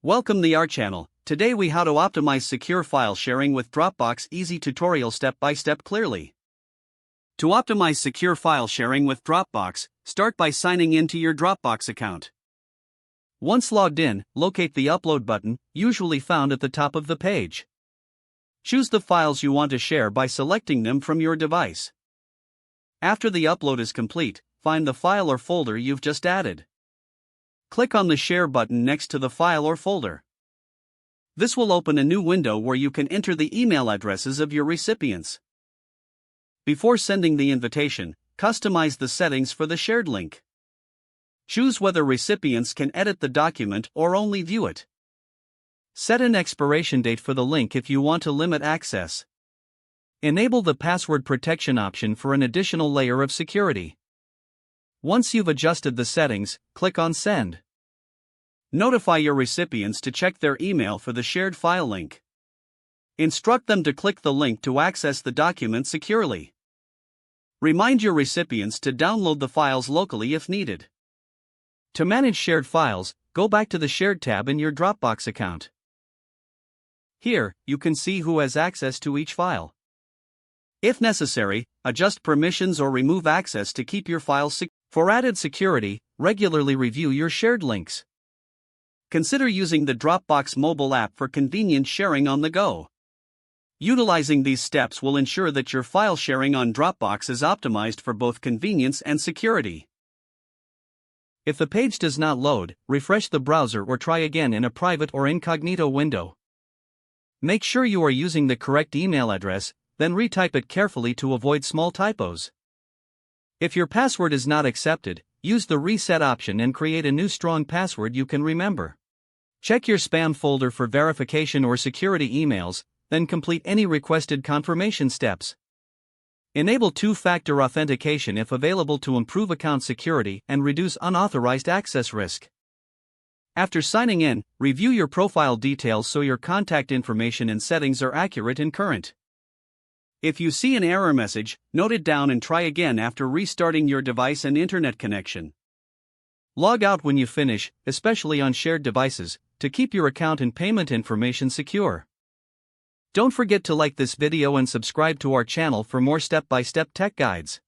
Welcome to our channel. Today we how to optimize secure file sharing with Dropbox. Easy tutorial step by step clearly. To optimize secure file sharing with Dropbox, start by signing in to your Dropbox account. Once logged in, locate the upload button, usually found at the top of the page. Choose the files you want to share by selecting them from your device. After the upload is complete, find the file or folder you've just added. Click on the Share button next to the file or folder. This will open a new window where you can enter the email addresses of your recipients. Before sending the invitation, customize the settings for the shared link. Choose whether recipients can edit the document or only view it. Set an expiration date for the link if you want to limit access. Enable the password protection option for an additional layer of security. Once you've adjusted the settings, click on Send. Notify your recipients to check their email for the shared file link. Instruct them to click the link to access the document securely. Remind your recipients to download the files locally if needed. To manage shared files, go back to the Shared tab in your Dropbox account. Here, you can see who has access to each file. If necessary, adjust permissions or remove access to keep your files secure. For added security, regularly review your shared links. Consider using the Dropbox mobile app for convenient sharing on the go. Utilizing these steps will ensure that your file sharing on Dropbox is optimized for both convenience and security. If the page does not load, refresh the browser or try again in a private or incognito window. Make sure you are using the correct email address, then retype it carefully to avoid small typos. If your password is not accepted, use the reset option and create a new strong password you can remember. Check your spam folder for verification or security emails, then complete any requested confirmation steps. Enable two-factor authentication if available to improve account security and reduce unauthorized access risk. After signing in, review your profile details so your contact information and settings are accurate and current. If you see an error message, note it down and try again after restarting your device and internet connection. Log out when you finish, especially on shared devices, to keep your account and payment information secure. Don't forget to like this video and subscribe to our channel for more step-by-step tech guides.